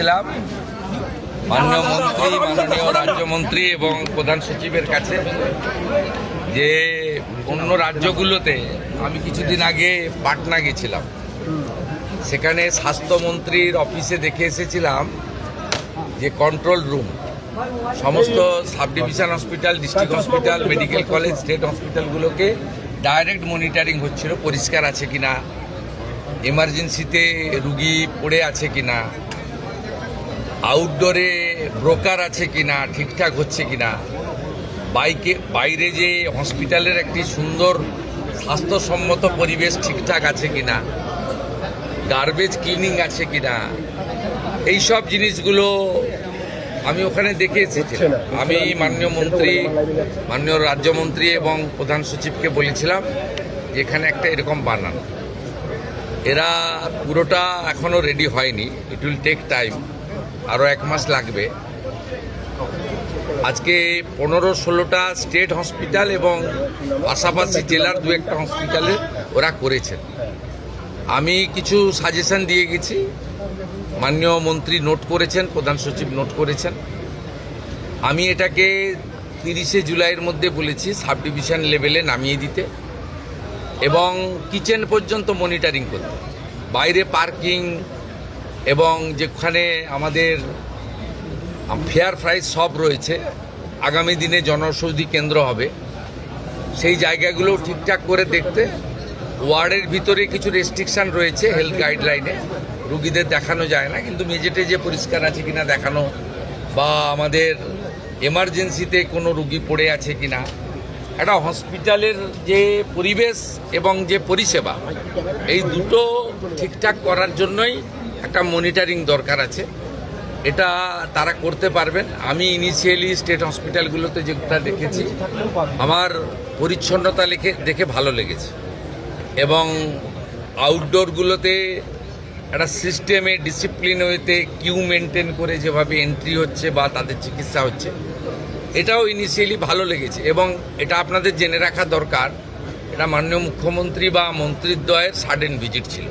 গেছিলাম মাননীয় রাজ্যমন্ত্রী এবং প্রধান সচিবের কাছে যে অন্য রাজ্যগুলোতে আমি কিছুদিন আগে পাটনা গেছিলাম, সেখানে স্বাস্থ্যমন্ত্রীর অফিসে দেখে এসেছিলাম যে কন্ট্রোল রুম সমস্ত sub division hospital, district hospital, medical college, state হসপিটালগুলোকে ডাইরেক্ট মনিটরিং হচ্ছিল, পরিষ্কার আছে কিনা, এমার্জেন্সিতে রুগী পড়ে আছে কিনা, আউটডোরে ব্রোকার আছে কিনা, ঠিকঠাক হচ্ছে কিনা, বাইরে যে হসপিটালের একটি সুন্দর স্বাস্থ্যসম্মত পরিবেশ ঠিকঠাক আছে কিনা, গার্বেজ ক্লিনিং আছে কিনা, এইসব জিনিসগুলো আমি ওখানে দেখে এসেছি। আমি মাননীয় রাজ্যমন্ত্রী এবং প্রধান সচিবকে বলেছিলাম যে এখানে একটা এরকম বানান, এরা পুরোটা এখনও রেডি হয়নি, ইট উইল টেক টাইম, আরও 1 মাস লাগবে। আজকে 15-16টা স্টেট হসপিটাল এবং পাশাপাশি জেলার 2-1টা হসপিটালে ওরা করেছেন। আমি কিছু সাজেশন দিয়ে গেছি, মাননীয় মন্ত্রী নোট করেছেন, প্রধান সচিব নোট করেছেন। আমি এটাকে 30শে জুলাইয়ের মধ্যে বলেছি সাব ডিভিশন লেভেলে নামিয়ে দিতে এবং কিচেন পর্যন্ত মনিটরিং করতে, বাইরে পার্কিং এবং যেখানে আমাদের ফেয়ার প্রাইস সব রয়েছে, আগামী দিনে জনঔষধি কেন্দ্র হবে, সেই জায়গাগুলো ঠিকঠাক করে দেখতে। ওয়ার্ডের ভিতরে কিছু রেস্ট্রিকশান রয়েছে হেলথ গাইডলাইনে, রুগীদের দেখানো যায় না, কিন্তু মেঝেটে যে পরিষ্কার আছে কিনা দেখানো, বা আমাদের এমার্জেন্সিতে কোনো রুগী পড়ে আছে কিনা, একটা হসপিটালের যে পরিবেশ এবং যে পরিষেবা, এই দুটো ঠিকঠাক করার জন্যই একটা মনিটরিং দরকার আছে। এটা তারা করতে পারবেন। আমি ইনিশিয়ালি স্টেট হসপিটালগুলোতে যেটা দেখেছি, আমার পরিচ্ছন্নতা দেখে ভালো লেগেছে এবং আউটডোরগুলোতে একটা সিস্টেমে ডিসিপ্লিন ওয়েতে কিউ মেনটেন করে যেভাবে এন্ট্রি হচ্ছে বা তাদের চিকিৎসা হচ্ছে, এটাও ইনিশিয়ালি ভালো লেগেছে। এবং এটা আপনাদের জেনে রাখা দরকার, এটা মাননীয় মুখ্যমন্ত্রী বা মন্ত্রীদ্বয়ের সাডেন ভিজিট ছিল।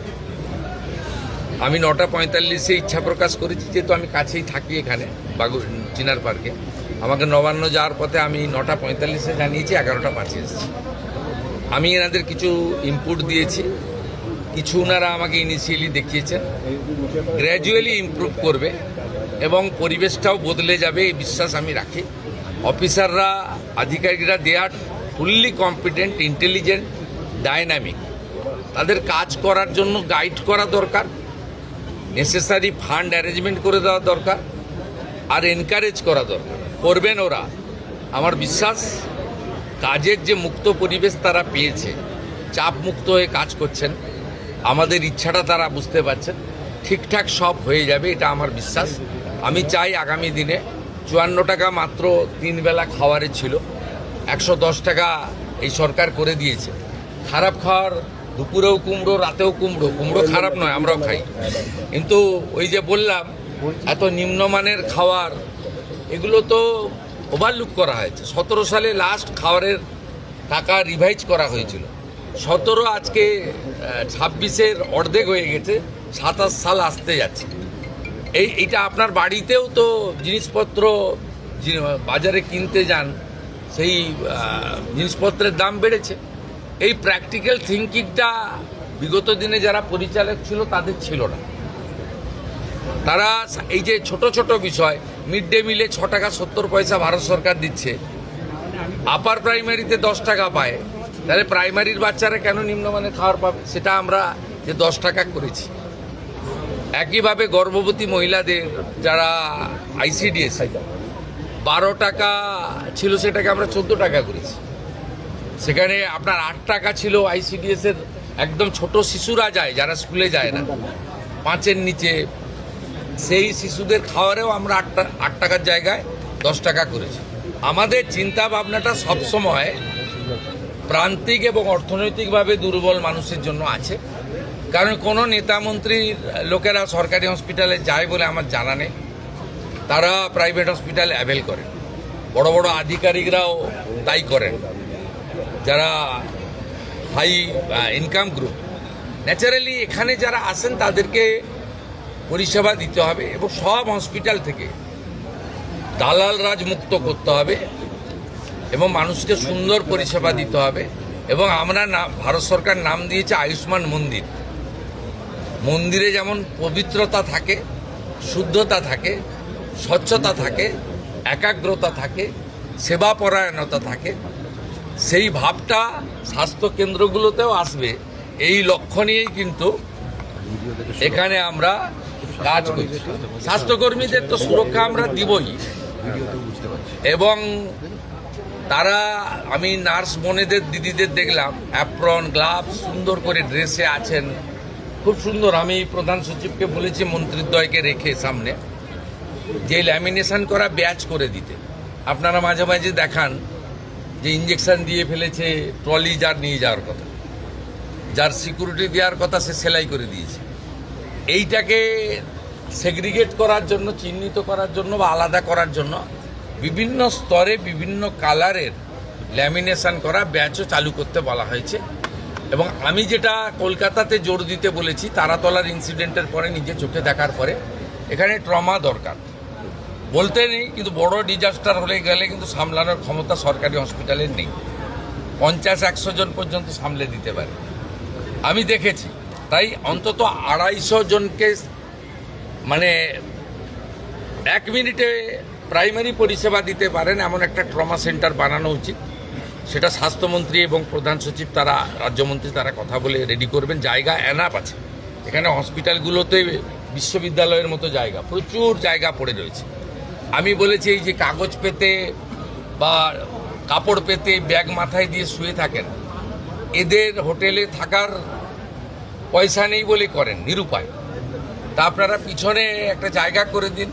আমি 9:45-এ ইচ্ছা প্রকাশ করেছি, যেহেতু আমি কাছেই থাকি এখানে চিনার পার্কে, আমাকে নবান্ন যাওয়ার পথে আমি 9:45-এ জানিয়েছি, 11:05-এ এসেছি। আমি এনাদের কিছু ইনপুট দিয়েছি, কিছু ওনারা আমাকে ইনিশিয়ালি দেখিয়েছেন, গ্র্যাজুয়ালি ইমপ্রুভ করবে এবং পরিবেশটাও বদলে যাবে এই বিশ্বাস আমি রাখি। অফিসাররা, আধিকারিকরা দে আর ফুললি কম্পিটেন্ট, ইন্টেলিজেন্ট, ডাইনামিক। তাদের কাজ করার জন্য গাইড করা দরকার, নেসেসারি ফান্ড অ্যারেঞ্জমেন্ট করে দেওয়া দরকার, আর এনকারেজ করা দরকার। করবেন ওরা, আমার বিশ্বাস। কাজের যে মুক্ত পরিবেশ তারা পেয়েছে, চাপ মুক্ত হয়ে কাজ করছেন, আমাদের ইচ্ছাটা তারা বুঝতে পারছেন, ঠিকঠাক সব হয়ে যাবে, এটা আমার বিশ্বাস। আমি চাই আগামী দিনে 54 টাকা মাত্র 3 বেলা খাওয়ারে ছিল, 110 টাকা এই সরকার করে দিয়েছে। খারাপ খাওয়ার, দুপুরেও কুমড়ো, রাতেও কুমড়ো, কুমড়ো খারাপ নয়, আমরাও খাই, কিন্তু ওই যে বললাম এত নিম্নমানের খাওয়ার, এগুলো তো ওভারলুক করা হয়েছে। 17 সালে লাস্ট খাওয়ারের টাকা রিভাইজ করা হয়েছিল, 17 আজকে 26-এর অর্ধেক হয়ে গেছে, 27 সাল আসতে যাচ্ছে। এইটা আপনার বাড়িতেও তো জিনিসপত্র বাজারে কিনতে যান, সেই জিনিসপত্রের দাম বেড়েছে। এই প্র্যাকটিক্যাল থিঙ্কিংটা বিগত দিনে যারা পরিচালক ছিল তাদের ছিল না। তারা এই যে ছোট ছোট বিষয়, মিড ডে মিলে 6 টাকা 70 পয়সা ভারত সরকার দিচ্ছে, আপার প্রাইমারিতে 10 টাকা পায়, তাহলে প্রাইমারির বাচ্চারা কেন নিম্নমানের খাবার পাবে? সেটা আমরা যে 10 টাকা করেছি। একইভাবে গর্ভবতী মহিলাদের যারা ICDS 12 টাকা ছিল, সেটাকে আমরা 14 টাকা করেছি। সেখানে আপনার 8 টাকা ছিল ICDS-এর, একদম ছোট শিশুরা যায় যারা স্কুলে যায় না, 5-এর নিচে, সেই শিশুদের খাওয়ারেও আমরা 8 টাকার জায়গায় 10 টাকা করেছি। আমাদের চিন্তা ভাবনাটা সবসময় প্রান্তিক এবং অর্থনৈতিকভাবে দুর্বল মানুষের জন্য আছে। কারণ কোনো নেতা মন্ত্রীর লোকেরা সরকারি হসপিটালে যায় বলে আমার জানা নেই, তারা প্রাইভেট হসপিটাল অ্যাভেল করে, বড় বড় আধিকারিকরাও তাই করেন, যারা হাই ইনকাম গ্রুপ। ন্যাচারালি এখানে যারা আসেন তাদেরকে পরিষেবা দিতে হবে এবং সব হসপিটাল থেকে দালাল রাজ মুক্ত করতে হবে এবং মানুষকে সুন্দর পরিষেবা দিতে হবে। এবং আমরা ভারত সরকার নাম দিয়েছে আয়ুষ্মান মন্দির। মন্দিরে যেমন পবিত্রতা থাকে, শুদ্ধতা থাকে, স্বচ্ছতা থাকে, একাগ্রতা থাকে, সেবাপরায়ণতা থাকে, সেই ভাবটা স্বাস্থ্য কেন্দ্রগুলোতেও আসবে। এই লক্ষ্য নিয়েই কিন্তু এখানে আমরা কাজ করছি। স্বাস্থ্যকর্মীদের তো সুরক্ষা আমরা দিবই, এবং তারা, আমি নার্স বোনেদের দিদিদের দেখলাম অ্যাপ্রন গ্লাভস সুন্দর করে ড্রেসে আছেন, খুব সুন্দর। আমি প্রধান সচিবকে বলেছি মন্ত্রীদ্বয়কে রেখে সামনে যে ল্যামিনেশন করা ব্যাচ করে দিতে। আপনারা মাঝে মাঝে দেখান যে ইঞ্জেকশন দিয়ে ফেলেছে, ট্রলি যার নিয়ে যাওয়ার কথা, যার সিকিউরিটি দেওয়ার কথা সে সেলাই করে দিয়েছে। এইটাকে সেগ্রিগেট করার জন্য, চিহ্নিত করার জন্য বা আলাদা করার জন্য বিভিন্ন স্তরে বিভিন্ন কালারের ল্যামিনেশন করা ব্যাচও চালু করতে বলা হয়েছে। এবং আমি যেটা কলকাতাতে জোর দিতে বলেছি, তারাতলার ইনসিডেন্টের পরে নিজে চোখে দেখার পরে, এখানে ট্রমা দরকার বলতে নেই, কিন্তু বড় ডিজাস্টার হলে গেলে কিন্তু সামলানোর ক্ষমতা সরকারি হসপিটালের নেই। 50-100 জন পর্যন্ত সামলে দিতে পারে, আমি দেখেছি। তাই অন্তত 250 জনকে মানে 1 মিনিটে প্রাইমারি পরিষেবা দিতে পারেন এমন একটা ট্রমা সেন্টার বানানো উচিত। সেটা স্বাস্থ্যমন্ত্রী এবং প্রধান সচিব, তারা রাজ্যমন্ত্রী, তারা কথা বলে রেডি করবেন। জায়গা এনাফ আছে এখানে, হসপিটালগুলোতে বিশ্ববিদ্যালয়ের মতো জায়গা, প্রচুর জায়গা পড়ে রয়েছে। আমি বলেছি এই যে কাগজ পেতে বা কাপড় পেতে ব্যাগ মাথায় দিয়ে শুয়ে থাকেন, এদের হোটেলে থাকার পয়সা নেই বলে করেন, নিরুপায়। তা আপনারা পিছনে একটা জায়গা করে দিন,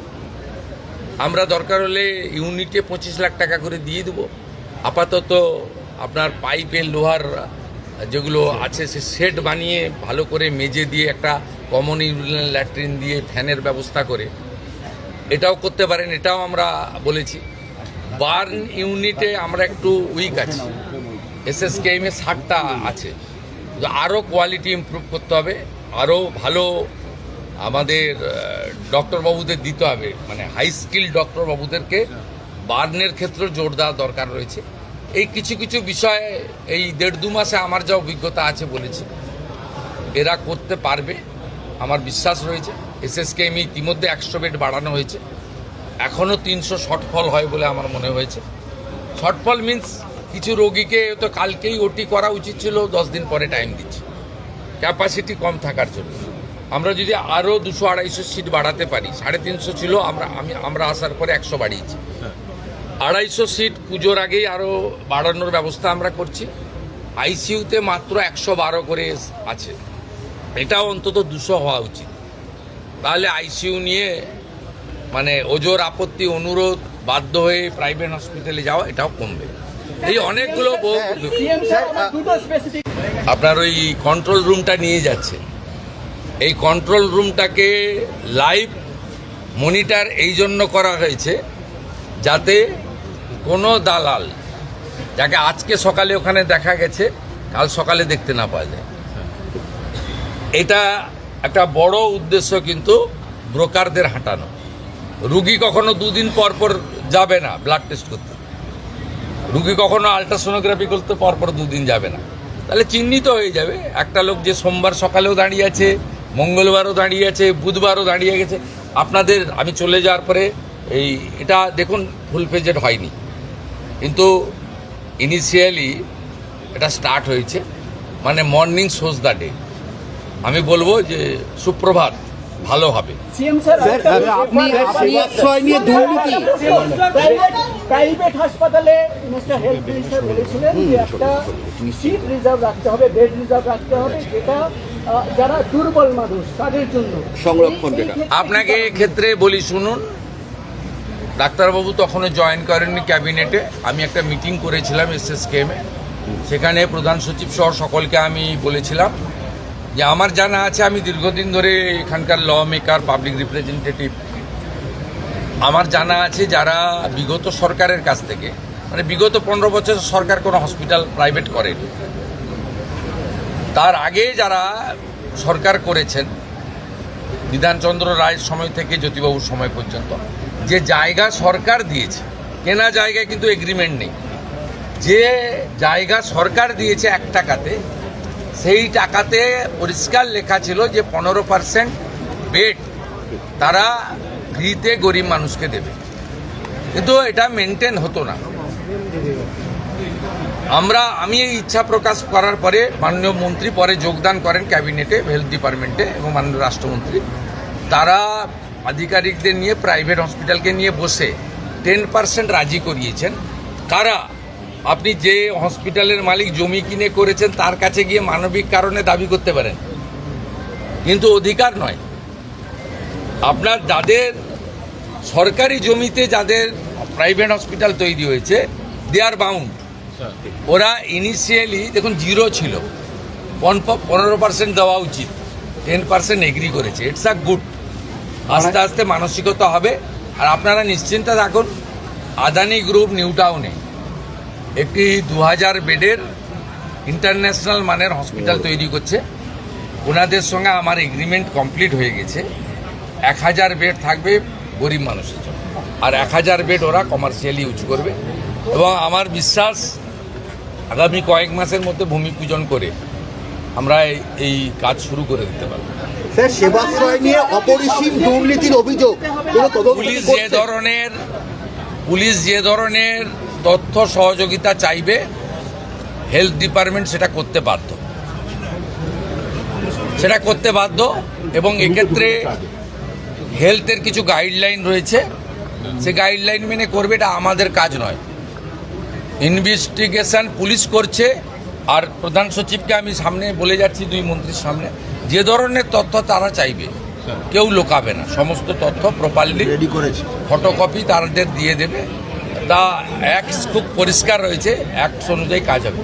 আমরা দরকার হলে ইউনিটে 25 লাখ টাকা করে দিয়ে দেবো। আপাতত আপনার পাইপের লোহার যেগুলো আছে সে সেট বানিয়ে ভালো করে মেজে দিয়ে একটা কমন ইউরিনাল ল্যাট্রিন দিয়ে ফ্যানের ব্যবস্থা করে এটাও করতে পারেন, এটাও আমরা বলেছি। বার্ন ইউনিটে আমরা একটু উইক আছি, এসএসকেএমে 60টা আছে, আরও কোয়ালিটি ইমপ্রুভ করতে হবে, আরও ভালো আমাদের ডক্টরবাবুদের দিতে হবে, মানে হাই স্কিল ডক্টরবাবুদেরকে বার্নের ক্ষেত্রে জোর দেওয়া দরকার রয়েছে। এই কিছু কিছু বিষয়ে এই 1.5-2 মাসে আমার যা অভিজ্ঞতা আছে বলেছি, এরা করতে পারবে, আমার বিশ্বাস রয়েছে। এসএসকেএম ইতিমধ্যে 100 বেড বাড়ানো হয়েছে, এখনও 300 শর্টফল হয় বলে আমার মনে হয়েছে। শর্টফল মিন্স কিছু রোগীকে তো কালকেই ওটি করা উচিত ছিল, 10 দিন পরে টাইম দিচ্ছে ক্যাপাসিটি কম থাকার জন্য। আমরা যদি আরও 200-250 সিট বাড়াতে পারি, 350 ছিল, আমরা আসার পরে 100 বাড়িয়েছি, 250 সিট পুজোর আগেই আরও বাড়ানোর ব্যবস্থা আমরা করছি। আইসিইউতে মাত্র 112 করে আছে, এটাও অন্তত 200 হওয়া উচিত। তাহলে আইসিইউ নিয়ে মানে ওজোর আপত্তি, অনুরোধ, বাধ্য হয়ে প্রাইভেট হসপিটালে যাওয়া, এটাও কমবে। এই অনেকগুলো আপনার ওই কন্ট্রোল রুমটা নিয়ে যাচ্ছে, এই কন্ট্রোল রুমটাকে লাইভ মনিটর এই জন্য করা হয়েছে যাতে কোনো দালাল, যাকে আজকে সকালে ওখানে দেখা গেছে, কাল সকালে দেখতে না পাওয়া যায়। এটা একটা বড় উদ্দেশ্য, কিন্তু ব্রোকারদের হাঁটানো। রুগী কখনো 2 দিন পর পর যাবে না ব্লাড টেস্ট করতে, রুগী কখনো আলট্রাসোনোগ্রাফি করতে পরপর 2 দিন যাবে না, তাহলে চিহ্নিত হয়ে যাবে একটা লোক যে সোমবার সকালেও দাঁড়িয়ে আছে, মঙ্গলবারও দাঁড়িয়ে আছে, বুধবারও দাঁড়িয়ে গেছে। আপনাদের আমি চলে যাওয়ার পরে এটা দেখুন ফুল পেজেড হয়নি, কিন্তু ইনিশিয়ালি এটা স্টার্ট হয়েছে, মানে মর্নিং শোজ দ্য ডে। আমি বলবো যে সুপ্রভাত, ভালো হবে। প্রাইভেট হাসপাতালে মিস্টার হেলথ মিনিস্টার বলেছিলেন যে একটা সিট রিজার্ভ রাখতে হবে, বেড রিজার্ভ রাখতে হবে, যেটা যারা দুর্বল মানুষ তাদের জন্য সংরক্ষণ। আপনাকে ক্ষেত্রে বলি শুনুন, ডাক্তারবাবু তখনও জয়েন করেননি ক্যাবিনেটে। আমি একটা মিটিং করেছিলাম এসএসকেএমে, সেখানে প্রধান সচিব সহ সকলকে আমি বলেছিলাম যে আমার জানা আছে, আমি দীর্ঘদিন ধরে এখানকার ল মেকার, পাবলিক রিপ্রেজেন্টেটিভ, আমার জানা আছে যারা বিগত সরকারের কাছ থেকে, মানে বিগত 15 বছর সরকার কোনো হসপিটাল প্রাইভেট করেনি, তার আগে যারা সরকার করেছেন বিধানচন্দ্র রায়ের সময় থেকে জ্যোতিবাবুর সময় পর্যন্ত যে জায়গা সরকার দিয়েছে, কেনা জায়গায় কিন্তু এগ্রিমেন্ট নেই, যে জায়গা সরকার দিয়েছে 1 টাকাতে, সেই টাকাতে পরিষ্কার লেখা ছিল যে 15% বেড তারা ফ্রিতে গরিব মানুষকে দেবে, কিন্তু এটা মেনটেন হতো না। আমি এই ইচ্ছা প্রকাশ করার পরে মাননীয় মন্ত্রী পরে যোগদান করেন ক্যাবিনেটে, হেলথ ডিপার্টমেন্টে, এবং মাননীয় রাষ্ট্রমন্ত্রী তারা আধিকারিকদের নিয়ে প্রাইভেট হসপিটালকে নিয়ে বসে 10% রাজি করিয়েছেন। কারা? আপনি যে হসপিটালের মালিক জমি কিনে করেছেন তার কাছে গিয়ে মানবিক কারণে দাবি করতে পারেন, কিন্তু অধিকার নয়। আপনার যাদের সরকারি জমিতে যাদের প্রাইভেট হসপিটাল তৈরি হয়েছে, দে আর বাউন্ড। ওরা ইনিশিয়ালি দেখুন 0 ছিল, 15% দেওয়া উচিত, 10% এগ্রি করেছে। It's a good. আস্তে আস্তে মানসিকতা হবে। আর আপনারা নিশ্চিন্তে থাকুন, আদানি গ্রুপ নিউ টাউনে একটি 2000 বেডের ইন্টারন্যাশনাল মানের হসপিটাল তৈরি করছে। ওনাদের সঙ্গে আমার এগ্রিমেন্ট কমপ্লিট হয়ে গেছে। 1000 বেড থাকবে গরিব মানুষের জন্য, আর 1000 বেড ওরা কমার্শিয়ালি ইউজ করবে। এবং আমার বিশ্বাস আগামী কয়েক মাসের মধ্যে ভূমি পূজন করে আমরা এই কাজ শুরু করে দিতে পারব। স্যার, সেবাশ্রয় নিয়ে অপরিসীম দুর্নীতির অভিযোগ, কোনো তদন্ত পুলিশ যে ধরনের তথ্য সহযোগিতা চাইবে, হেলথ ডিপার্টমেন্ট সেটা করতে বাধ্য। এবং এক্ষেত্রে হেলথের কিছু গাইডলাইন রয়েছে, সে গাইডলাইন মেনে করবে। এটা আমাদের কাজ নয়। ইনভেস্টিগেশন পুলিশ করছে। আর প্রধান সচিবকে আমি সামনে বলে যাচ্ছি, 2 মন্ত্রীর সামনে, যে ধরনের তথ্য তারা চাইবে কেউ লোকাবে না, সমস্ত তথ্য প্রপারলি রেডি করেছে, ফটোকপি তাদের দিয়ে দেবে। তা খুব পরিষ্কার রয়েছে, অ্যাক্ট অনুযায়ী কাজ হবে।